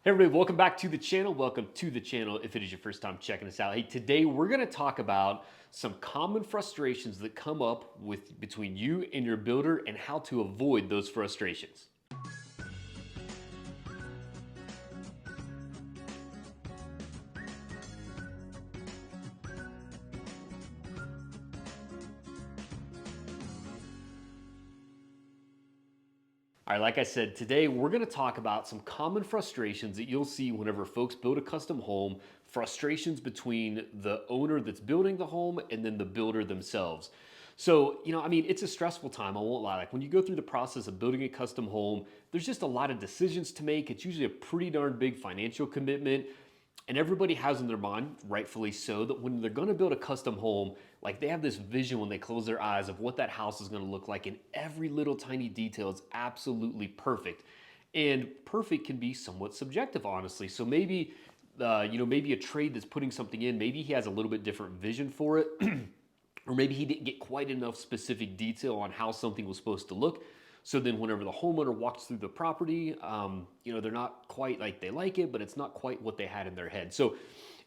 Hey everybody, welcome back to the channel. Welcome to the channel if it is your first time checking us out. Hey, today we're going to talk about some common frustrations that come up between you and your builder and how to avoid those frustrations. All right, like I said, today we're going to talk about some common frustrations that you'll see whenever folks build a custom home, frustrations between the owner that's building the home and then the builder themselves. So, it's a stressful time, I won't lie. Like when you go through the process of building a custom home, there's just a lot of decisions to make. It's usually a pretty darn big financial commitment. And everybody has in their mind, rightfully so, that when they're going to build a custom home, like they have this vision when they close their eyes of what that house is going to look like, and every little tiny detail is absolutely perfect. And perfect can be somewhat subjective, honestly. So maybe a trade that's putting something in, maybe he has a little bit different vision for it, or maybe he didn't get quite enough specific detail on how something was supposed to look. So then, whenever the homeowner walks through the property, they're not quite like they like it, but it's not quite what they had in their head. So,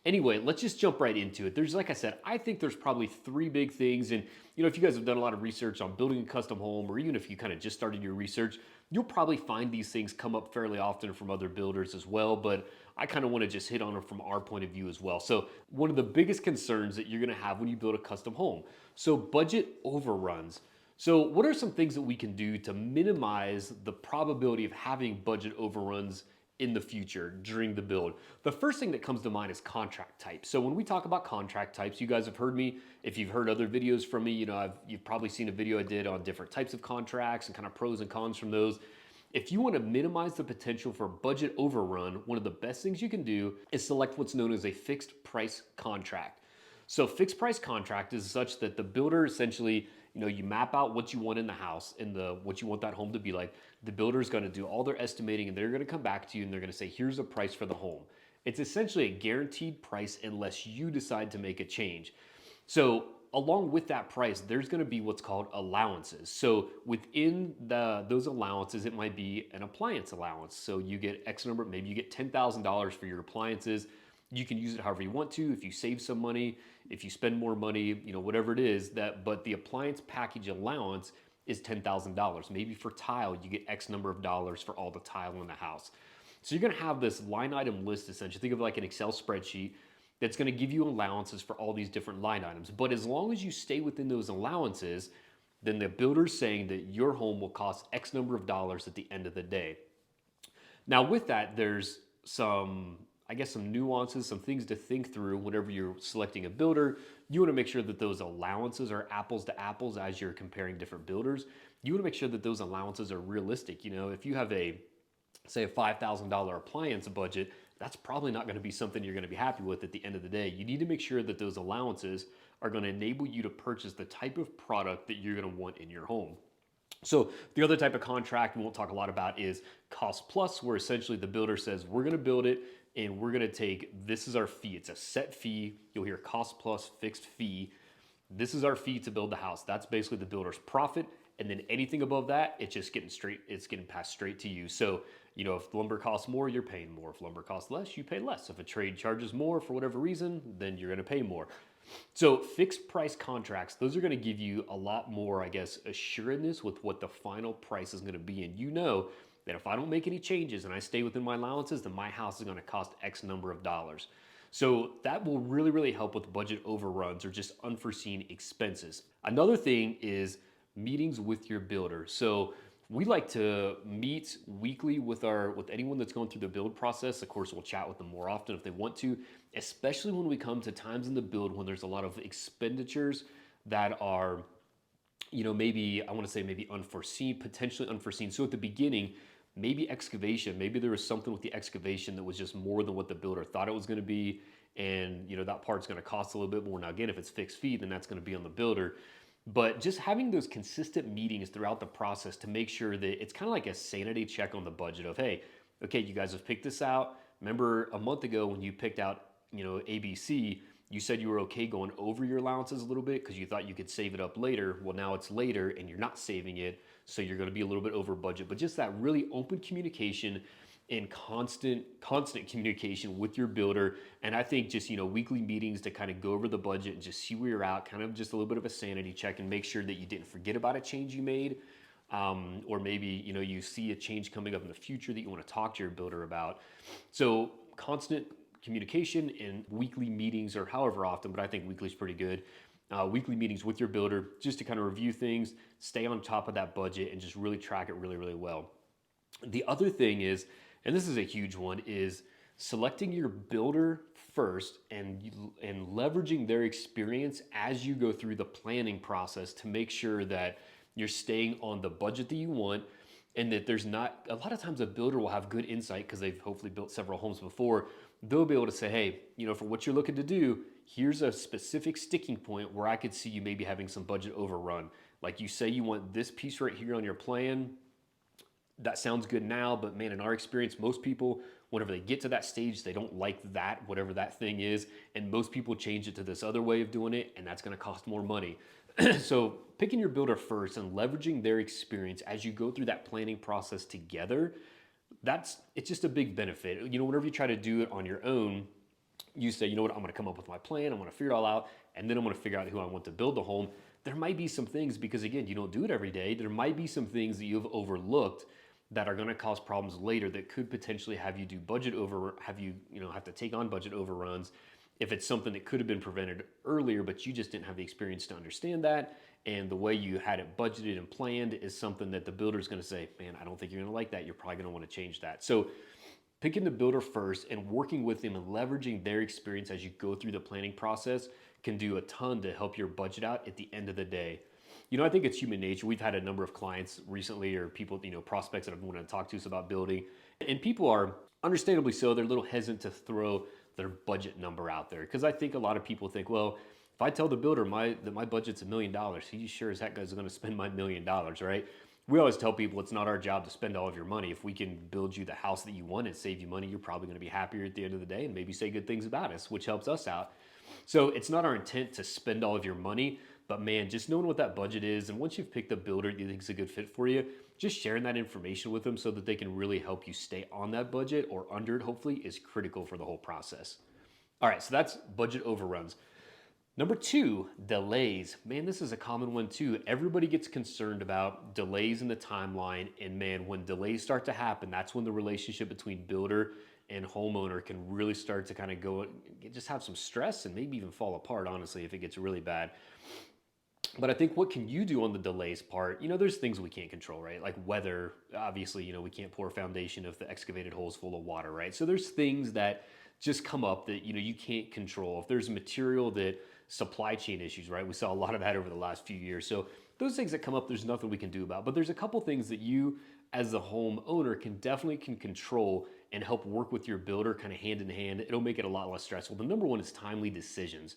anyway, let's just jump right into it. Like I said, I think there's probably three big things. And, if you guys have done a lot of research on building a custom home, or even if you kind of just started your research, you'll probably find these things come up fairly often from other builders as well. But I kind of want to just hit on them from our point of view as well. So, one of the biggest concerns that you're going to have when you build a custom home. So, budget overruns. So, what are some things that we can do to minimize the probability of having budget overruns in the future during the build? The first thing that comes to mind is contract type. So, when we talk about contract types, you guys have heard me. If you've heard other videos from me, you've probably seen a video I did on different types of contracts and kind of pros and cons from those. If you want to minimize the potential for budget overrun, one of the best things you can do is select what's known as a fixed price contract. So fixed price contract is such that the builder essentially, you map out what you want in the house and what you want that home to be like. The builder is going to do all their estimating and they're going to come back to you and they're going to say, here's a price for the home. It's essentially a guaranteed price unless you decide to make a change. So along with that price, there's going to be what's called allowances. So within those allowances, it might be an appliance allowance. So you get X number, maybe you get $10,000 for your appliances. You can use it however you want to. If you save some money, if you spend more money, whatever it is that, but the appliance package allowance is $10,000. Maybe for tile, you get X number of dollars for all the tile in the house. So you're going to have this line item list essentially. Think of it like an Excel spreadsheet that's going to give you allowances for all these different line items. But as long as you stay within those allowances, then the builder's saying that your home will cost X number of dollars at the end of the day. Now, with that, there's some nuances, some things to think through whenever you're selecting a builder. You want to make sure that those allowances are apples to apples as you're comparing different builders. You want to make sure that those allowances are realistic. If you have say a $5,000 appliance budget, that's probably not going to be something you're going to be happy with at the end of the day. You need to make sure that those allowances are going to enable you to purchase the type of product that you're going to want in your home. So the other type of contract we won't talk a lot about is cost plus, where essentially the builder says, we're going to build it and we're going to take, this is our fee. It's a set fee. You'll hear cost plus fixed fee. This is our fee to build the house. That's basically the builder's profit. And then anything above that, it's getting passed straight to you. So, if lumber costs more, you're paying more. If lumber costs less, you pay less. If a trade charges more for whatever reason, then you're going to pay more. So fixed price contracts, those are going to give you a lot more, assuredness with what the final price is going to be. And that if I don't make any changes and I stay within my allowances, then my house is going to cost X number of dollars. So that will really, really help with budget overruns or just unforeseen expenses. Another thing is meetings with your builder. So we like to meet weekly with anyone that's going through the build process. Of course, we'll chat with them more often if they want to, especially when we come to times in the build when there's a lot of expenditures that are, maybe unforeseen, potentially unforeseen. So at the beginning, maybe excavation, maybe there was something with the excavation that was just more than what the builder thought it was going to be. And, that part's going to cost a little bit more. Now, again, if it's fixed fee, then that's going to be on the builder. But just having those consistent meetings throughout the process to make sure that it's kind of like a sanity check on the budget of, hey, okay, you guys have picked this out. Remember a month ago when you picked out, ABC, you said you were okay going over your allowances a little bit because you thought you could save it up later. Well, now it's later and you're not saving it. So you're going to be a little bit over budget. But just that really open communication and constant communication with your builder. And I think just, weekly meetings to kind of go over the budget and just see where you're at, kind of just a little bit of a sanity check and make sure that you didn't forget about a change you made. Or maybe, you see a change coming up in the future that you want to talk to your builder about. So constant communication and weekly meetings, or however often, but I think weekly is pretty good. Weekly meetings with your builder just to kind of review things, stay on top of that budget, and just really track it really, really well. The other thing is, and this is a huge one, is selecting your builder first and leveraging their experience as you go through the planning process to make sure that you're staying on the budget that you want, and that there's not, a lot of times a builder will have good insight because they've hopefully built several homes before. They'll be able to say, hey, for what you're looking to do, here's a specific sticking point where I could see you maybe having some budget overrun. Like you say you want this piece right here on your plan. That sounds good now, but man, in our experience, most people, whenever they get to that stage, they don't like that, whatever that thing is. And most people change it to this other way of doing it, and that's gonna cost more money. So picking your builder first and leveraging their experience as you go through that planning process together, it's just a big benefit. Whenever you try to do it on your own, you say, you know what, I'm gonna come up with my plan, I'm gonna figure it all out, and then I'm gonna figure out who I want to build the home. There might be some things, because again, you don't do it every day, there might be some things that you've overlooked that are gonna cause problems later that could potentially have you have to take on budget overruns if it's something that could have been prevented earlier, but you just didn't have the experience to understand that. And the way you had it budgeted and planned is something that the builder is gonna say, man, I don't think you're gonna like that. You're probably gonna wanna change that. So picking the builder first and working with them and leveraging their experience as you go through the planning process can do a ton to help your budget out at the end of the day. I think it's human nature. We've had a number of clients recently, or people, prospects that I've wanted to talk to us about building. And people are, understandably so, they're a little hesitant to throw their budget number out there. Because I think a lot of people think, well, if I tell the builder that my budget's $1 million, he sure as heck is going to spend my $1 million, right? We always tell people it's not our job to spend all of your money. If we can build you the house that you want and save you money, you're probably going to be happier at the end of the day and maybe say good things about us, which helps us out. So it's not our intent to spend all of your money, but man, just knowing what that budget is, and once you've picked a builder you think is a good fit for you, just sharing that information with them so that they can really help you stay on that budget or under it, hopefully, is critical for the whole process. All right, so that's budget overruns. Number 2, delays. Man, this is a common one too. Everybody gets concerned about delays in the timeline, and man, when delays start to happen, that's when the relationship between builder and homeowner can really start to kind of go, just have some stress and maybe even fall apart, honestly, if it gets really bad. But I think what can you do on the delays part? There's things we can't control, right? Like weather, obviously, we can't pour a foundation if the excavated hole is full of water, right? So there's things that just come up that, you can't control. If there's material that supply chain issues, right? We saw a lot of that over the last few years. So those things that come up, there's nothing we can do about. But there's a couple things that you, as the homeowner, can control and help work with your builder kind of hand in hand. It'll make it a lot less stressful. The number one is timely decisions.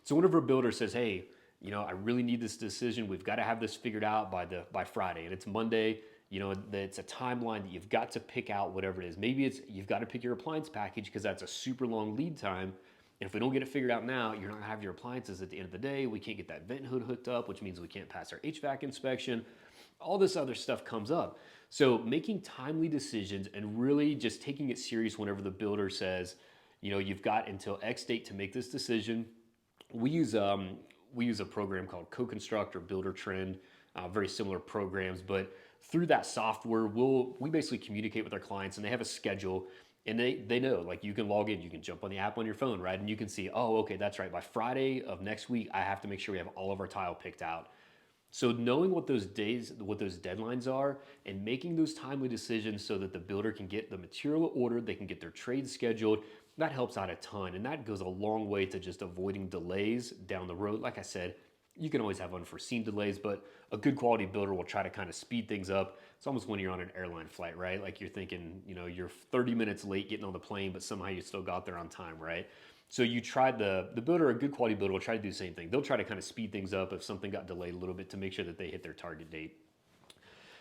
So whenever a builder says, hey, I really need this decision, we've got to have this figured out by Friday, and it's Monday, it's a timeline that you've got to pick out whatever it is. Maybe it's you've got to pick your appliance package because that's a super long lead time. And if we don't get it figured out now, you're not gonna have your appliances at the end of the day. We can't get that vent hood hooked up, which means we can't pass our HVAC inspection. All this other stuff comes up. So making timely decisions and really just taking it serious whenever the builder says, you've got until X date to make this decision. We use a program called Co-Construct or Builder Trend, very similar programs, but through that software, we basically communicate with our clients, and they have a schedule. And they know, like, you can log in, you can jump on the app on your phone, right? And you can see, oh, okay, that's right. By Friday of next week, I have to make sure we have all of our tile picked out. So knowing what those deadlines are and making those timely decisions so that the builder can get the material ordered, they can get their trades scheduled, that helps out a ton. And that goes a long way to just avoiding delays down the road. Like I said, you can always have unforeseen delays, but a good quality builder will try to kind of speed things up. It's almost when you're on an airline flight, right? Like you're thinking, you're 30 minutes late getting on the plane, but somehow you still got there on time, right? So you tried the builder, a good quality builder will try to do the same thing. They'll try to kind of speed things up if something got delayed a little bit to make sure that they hit their target date.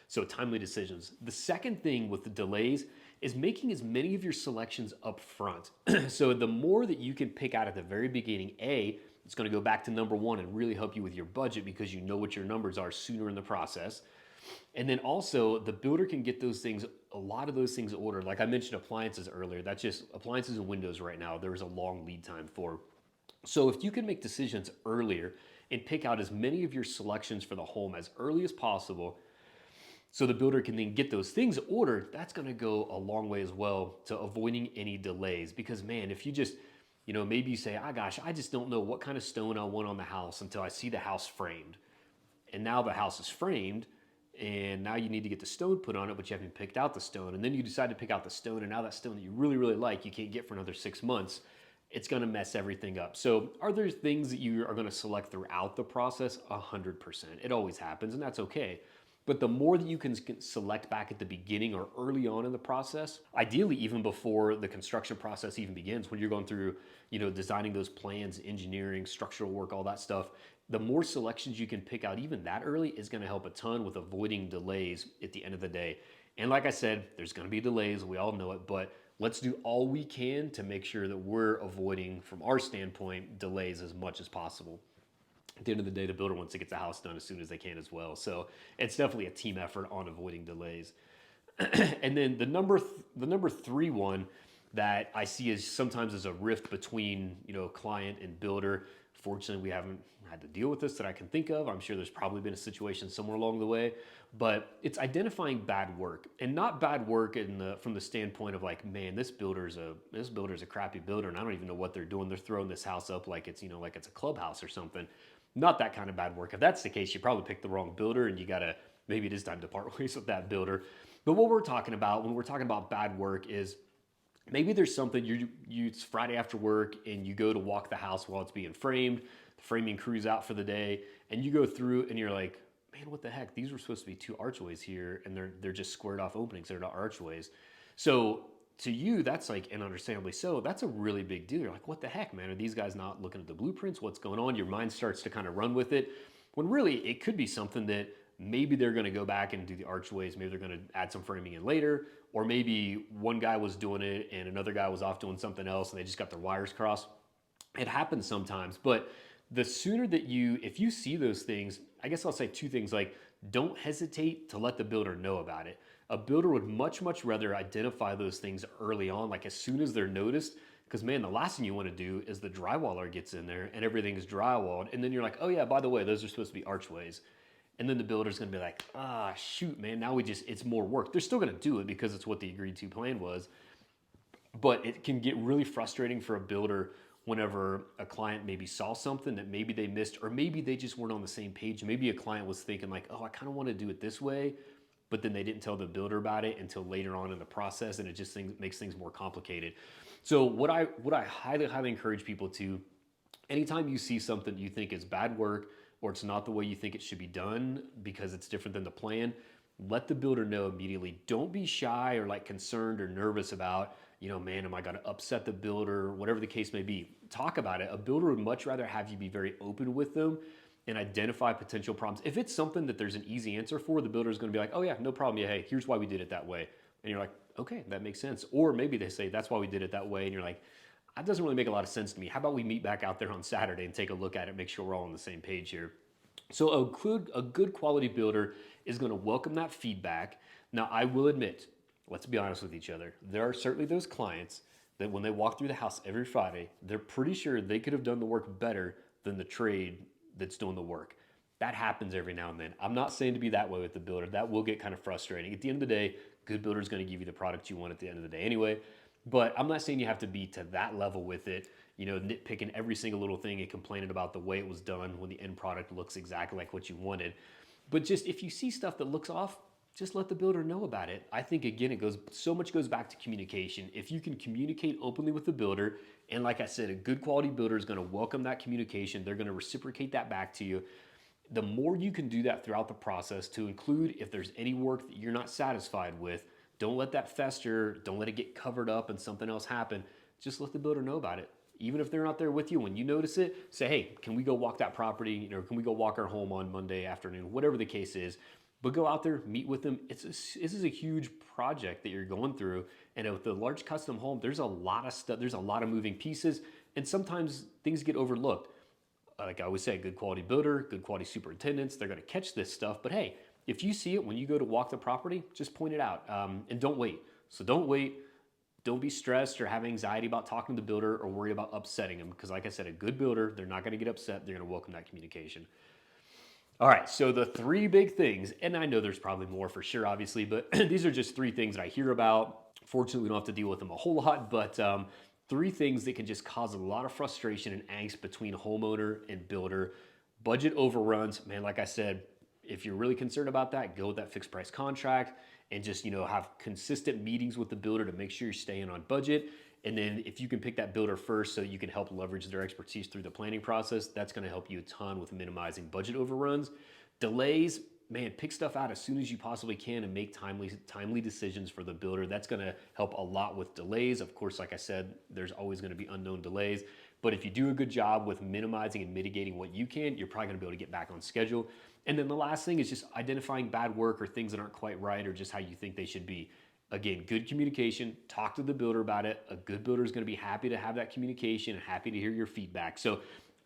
So timely decisions. The second thing with the delays is making as many of your selections up front. So the more that you can pick out at the very beginning, it's going to go back to number one and really help you with your budget because you know what your numbers are sooner in the process. And then also the builder can get those things, a lot of those things ordered. Like I mentioned appliances earlier, that's just appliances and windows right now. There's a long lead time for. So if you can make decisions earlier and pick out as many of your selections for the home as early as possible, so the builder can then get those things ordered, that's going to go a long way as well to avoiding any delays. Because man, if you just, maybe you say, ah, gosh, I just don't know what kind of stone I want on the house until I see the house framed. And now the house is framed, and now you need to get the stone put on it, but you haven't picked out the stone. And then you decide to pick out the stone, and now that stone that you really, really like, you can't get for another 6 months. It's going to mess everything up. So, are there things that you are going to select throughout the process? 100%. It always happens, and that's okay. But the more that you can select back at the beginning or early on in the process, ideally even before the construction process even begins, when you're going through, designing those plans, engineering, structural work, all that stuff, the more selections you can pick out even that early is going to help a ton with avoiding delays at the end of the day. And like I said, there's going to be delays, we all know it, but let's do all we can to make sure that we're avoiding, from our standpoint, delays as much as possible. At the end of the day, the builder wants to get the house done as soon as they can as well. So it's definitely a team effort on avoiding delays. And then the number three one that I see is sometimes as a rift between client and builder. Fortunately, we haven't had to deal with this that I can think of. I'm sure there's probably been a situation somewhere along the way, but it's identifying bad work, and not bad work from the standpoint of like, man, this builder's a crappy builder, and I don't even know what they're doing. They're throwing this house up like it's like it's a clubhouse or something. Not that kind of bad work. If that's the case, you probably picked the wrong builder, and maybe it is time to part ways with that builder. But what we're talking about when we're talking about bad work is maybe there's something it's Friday after work and you go to walk the house while it's being framed. The framing crew's out for the day, and you go through and you're like, man, what the heck? These were supposed to be two archways here, and they're just squared off openings. They're not archways. So to you, that's like, and understandably so, that's a really big deal. You're like, what the heck, man? Are these guys not looking at the blueprints? What's going on? Your mind starts to kind of run with it. When really it could be something that maybe they're going to go back and do the archways. Maybe they're going to add some framing in later, or maybe one guy was doing it and another guy was off doing something else and they just got their wires crossed. It happens sometimes, but the sooner that if you see those things, I guess I'll say two things, like, don't hesitate to let the builder know about it. A builder would much, much rather identify those things early on, like as soon as they're noticed. Because man, the last thing you want to do is the drywaller gets in there and everything's drywalled, and then you're like, oh yeah, by the way, those are supposed to be archways. And then the builder's gonna be like, ah, shoot, man, now it's more work. They're still gonna do it because it's what the agreed to plan was. But it can get really frustrating for a builder whenever a client maybe saw something that maybe they missed, or maybe they just weren't on the same page. Maybe a client was thinking like, oh, I kind of want to do it this way, but then they didn't tell the builder about it until later on in the process, and it just makes things more complicated. So what I highly, highly encourage people to, anytime you see something you think is bad work, or it's not the way you think it should be done because it's different than the plan, let the builder know immediately. Don't be shy or like concerned or nervous about, man, am I going to upset the builder? Whatever the case may be, talk about it. A builder would much rather have you be very open with them and identify potential problems. If it's something that there's an easy answer for, the builder is going to be like, oh yeah, no problem. Yeah, hey, here's why we did it that way. And you're like, okay, that makes sense. Or maybe they say, that's why we did it that way. And you're like, that doesn't really make a lot of sense to me. How about we meet back out there on Saturday and take a look at it, make sure we're all on the same page here. So a good quality builder is going to welcome that feedback. Now, I will admit, let's be honest with each other. There are certainly those clients that when they walk through the house every Friday, they're pretty sure they could have done the work better than the trade that's doing the work. That happens every now and then. I'm not saying to be that way with the builder. That will get kind of frustrating. At the end of the day, good builder is going to give you the product you want at the end of the day anyway. But I'm not saying you have to be to that level with it, nitpicking every single little thing and complaining about the way it was done when the end product looks exactly like what you wanted. But just if you see stuff that looks off, just let the builder know about it. I think, again, so much goes back to communication. If you can communicate openly with the builder, and like I said, a good quality builder is going to welcome that communication. They're going to reciprocate that back to you. The more you can do that throughout the process, to include if there's any work that you're not satisfied with, don't let that fester. Don't let it get covered up and something else happen. Just let the builder know about it. Even if they're not there with you, when you notice it, say, hey, can we go walk that property? Can we go walk our home on Monday afternoon? Whatever the case is. But go out there, meet with them. This is a huge project that you're going through. And with a large custom home, there's a lot of stuff. There's a lot of moving pieces. And sometimes things get overlooked. Like I always say, good quality builder, good quality superintendents, they're going to catch this stuff. But hey, if you see it when you go to walk the property, just point it out, and don't wait. So don't wait. Don't be stressed or have anxiety about talking to the builder or worry about upsetting them, because like I said, a good builder, they're not going to get upset. They're going to welcome that communication. All right, so the three big things, and I know there's probably more for sure, obviously, but these are just three things that I hear about. Fortunately, we don't have to deal with them a whole lot, but three things that can just cause a lot of frustration and angst between homeowner and builder. Budget overruns, man, like I said, if you're really concerned about that, go with that fixed price contract and just, have consistent meetings with the builder to make sure you're staying on budget. And then if you can pick that builder first so you can help leverage their expertise through the planning process, that's going to help you a ton with minimizing budget overruns. Delays, man, pick stuff out as soon as you possibly can and make timely decisions for the builder. That's going to help a lot with delays. Of course, like I said, there's always going to be unknown delays. But if you do a good job with minimizing and mitigating what you can, you're probably going to be able to get back on schedule. And then the last thing is just identifying bad work or things that aren't quite right or just how you think they should be. Again, good communication, talk to the builder about it. A good builder is going to be happy to have that communication and happy to hear your feedback. So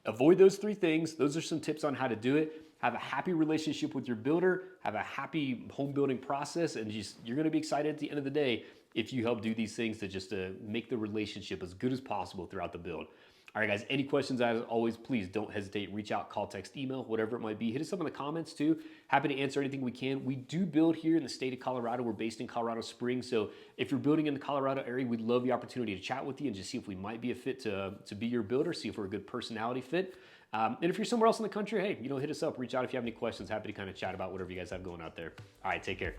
avoid those three things. Those are some tips on how to do it. Have a happy relationship with your builder, have a happy home building process, and you're going to be excited at the end of the day if you help do these things to just make the relationship as good as possible throughout the build. All right, guys, any questions, as always, please don't hesitate. Reach out, call, text, email, whatever it might be. Hit us up in the comments, too. Happy to answer anything we can. We do build here in the state of Colorado. We're based in Colorado Springs. So if you're building in the Colorado area, we'd love the opportunity to chat with you and just see if we might be a fit to be your builder, see if we're a good personality fit. And if you're somewhere else in the country, hey, hit us up. Reach out if you have any questions. Happy to kind of chat about whatever you guys have going out there. All right, take care.